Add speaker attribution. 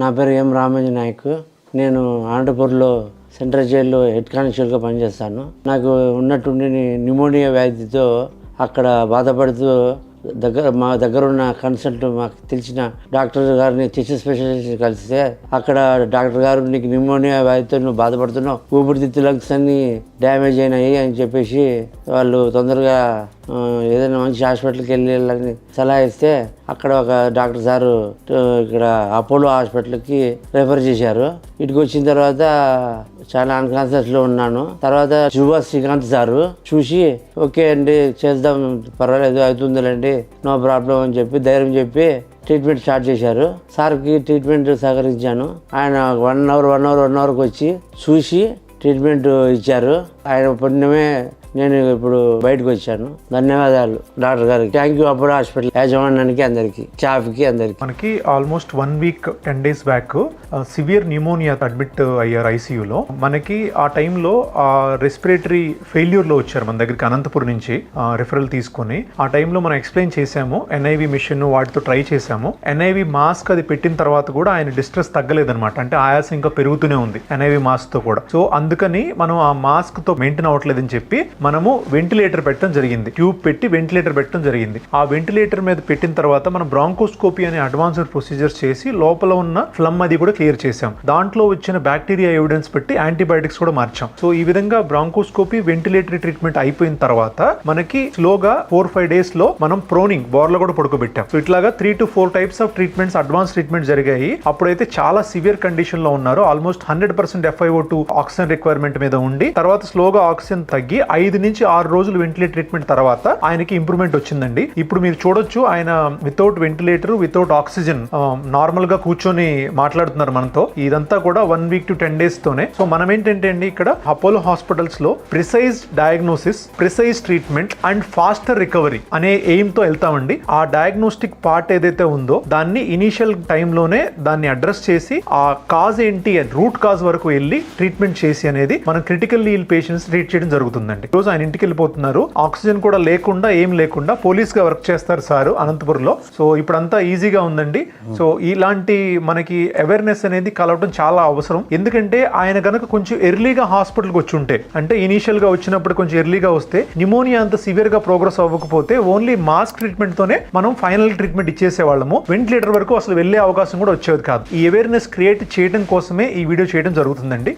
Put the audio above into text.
Speaker 1: నా పేరు ఎం రామోజీ నాయక్. నేను అనంతపూర్లో సెంట్రల్ జైల్లో హెడ్ కానిస్టేబుల్గా పనిచేస్తాను. నాకు ఉన్నట్టుండి న్యూమోనియా వ్యాధితో అక్కడ బాధపడుతూ మా దగ్గర ఉన్న కన్సల్ట్ మాకు తెలిసిన డాక్టర్ గారిని చెస్ట్ స్పెషలిస్ట్ కలిస్తే అక్కడ డాక్టర్ గారు నీకు న్యూమోనియా వ్యాధితో నువ్వు బాధపడుతున్నావు, ఊపిరితిత్తు లంగ్స్ అన్ని డ్యామేజ్ అయినాయి అని చెప్పేసి వాళ్ళు తొందరగా ఏదైనా మంచి హాస్పిటల్కి వెళ్ళాలని సలహా ఇస్తే అక్కడ ఒక డాక్టర్ సారు ఇక్కడ అపోలో హాస్పిటల్కి రెఫర్ చేశారు. ఇటుకు వచ్చిన తర్వాత చాలా అన్కాన్షియస్లో ఉన్నాను. తర్వాత శ్రీకాంత్ సారు చూసి ఓకే అండి చేద్దాం, పర్వాలేదు అవుతుందిలేండి, నో ప్రాబ్లం అని చెప్పి ధైర్యం చెప్పి ట్రీట్మెంట్ స్టార్ట్ చేశారు. సార్కి ట్రీట్మెంట్ సహకరించాను. ఆయన 1 అవర్కి వచ్చి చూసి ట్రీట్మెంట్ ఇచ్చారు. ఆయన పుణ్యమే నేను ఇప్పుడు బయటకు వచ్చాను. ధన్యవాదాలు డాక్టర్ గారికి. థ్యాంక్ యూ అపోలో హాస్పిటల్ యాజమాన్యానికి, అందరికి, స్టాఫ్కి, అందరికి.
Speaker 2: మనకి almost 1 week 10 days back severe pneumonia admit అయ్యారు ఐసీయూలో. మనకి ఆ టైంలో రెస్పిరేటరీ ఫెయిల్యూర్లో వచ్చారు మన దగ్గరికి అనంతపురం నుంచి రిఫరల్ తీసుకొని. ఆ టైంలో మనం ఎక్స్ప్లెయిన్ చేసాము, ఎన్ఐవి మిషన్ వాటితో ట్రై చేసాము. ఎన్ఐవి మాస్క్ అది పెట్టిన తర్వాత కూడా ఆయన డిస్ట్రెస్ తగ్గలేదన్నమాట. అంటే ఆయాసం ఇంకా పెరుగుతూనే ఉంది ఎన్ఐవి మాస్క్ తో కూడా. సో అందుకని మనం ఆ మాస్క్ తో మెయింటైన్ అవ్వట్లేదని చెప్పి మనము వెంటిలేటర్ పెట్టడం జరిగింది. ట్యూబ్ పెట్టి వెంటిలేటర్ పెట్టడం జరిగింది. ఆ వెంటిలేటర్ మీద పెట్టిన తర్వాత మనం బ్రాంకోస్కోపీ అనే అడ్వాన్స్డ్ ప్రొసీజర్స్ చేసి లోపల ఉన్న ఫ్లమ్ అది కూడా క్లియర్ చేసాం. దాంట్లో వచ్చిన బ్యాక్టీరియా ఎవిడెన్స్ పెట్టి యాంటీబయాటిక్స్ కూడా మార్చాం. సో ఈ విధంగా బ్రాంకోస్కోపీ వెంటిలేటరీ ట్రీట్మెంట్ అయిపోయిన తర్వాత మనకి స్లోగా 4-5 days లో మనం ప్రోనింగ్ బోర్లో కూడా పడుకోబెట్టాం. సో ఇట్లాగా 3 to 4 types of treatments, advance treatment జరిగాయి. అప్పుడైతే చాలా సివియర్ కండిషన్ లో ఉన్నారు. ఆల్మోస్ట్ 100% FiO2 ఆక్సిజన్ రిక్వైర్మెంట్ మీద ఉండి తర్వాత స్లోగా ఆక్సిజన్ తగ్గి 5 నుంచి 6 రోజులు వెంటిలేటర్ ట్రీట్మెంట్ తర్వాత ఆయనకి ఇంప్రూవ్మెంట్ వచ్చిందండి. ఇప్పుడు మీరు చూడొచ్చు ఆయన without ventilator, without oxygen normal గా కూర్చొని మాట్లాడుతున్నారు మనతో. ఇదంతా కూడా 1 week to 10 days తోనే. సో మనం ఏంటంటే అండి ఇక్కడ అపోలో హాస్పిటల్స్ లో precise diagnosis, precise treatment and faster recovery అనే ఎయిమ్ తో వెళ్తామండి. ఆ డయాగ్నోస్టిక్ పార్ట్ ఏదైతే ఉందో దాన్ని ఇనీషియల్ టైంలోనే దాన్ని అడ్రస్ చేసి ఆ కాజ్ ఏంటి, రూట్ కాజ్ వరకు వెళ్ళి ట్రీట్మెంట్ చేసి అనేది మనం క్రిటికల్ ఇల్ పేషెంట్స్ ట్రీట్ చేయడం జరుగుతుందండి. రోజు ఆయన ఇంటికి వెళ్ళిపోతున్నారు. ఆక్సిజన్ కూడా లేకుండా, ఏం లేకుండా పోలీస్ గా వర్క్ చేస్తారు సార్ అనంతపురంలో. సో ఇప్పుడంతా ఈజీగా ఉందండి. సో ఇలాంటి మనకి అవేర్నెస్ అనేది కలవడం చాలా అవసరం. ఎందుకంటే ఆయన కనుక కొంచెం ఎర్లీగా హాస్పిటల్కి వచ్చి ఉంటే, అంటే ఇనీషియల్ గా వచ్చినప్పుడు కొంచెం ఎర్లీగా వస్తే నిమోనియా అంత సివియర్ గా ప్రోగ్రెస్ అవ్వకపోతే ఓన్లీ మాస్క్ ట్రీట్మెంట్ తోనే మనం ఫైనల్ ట్రీట్మెంట్ ఇచ్చేసేవాళ్ళము. వెంటిలేటర్ వరకు అసలు వెళ్లే అవకాశం కూడా వచ్చేది కాదు. ఈ అవేర్నెస్ క్రియేట్ చేయడం కోసమే ఈ వీడియో చేయడం జరుగుతుందండి.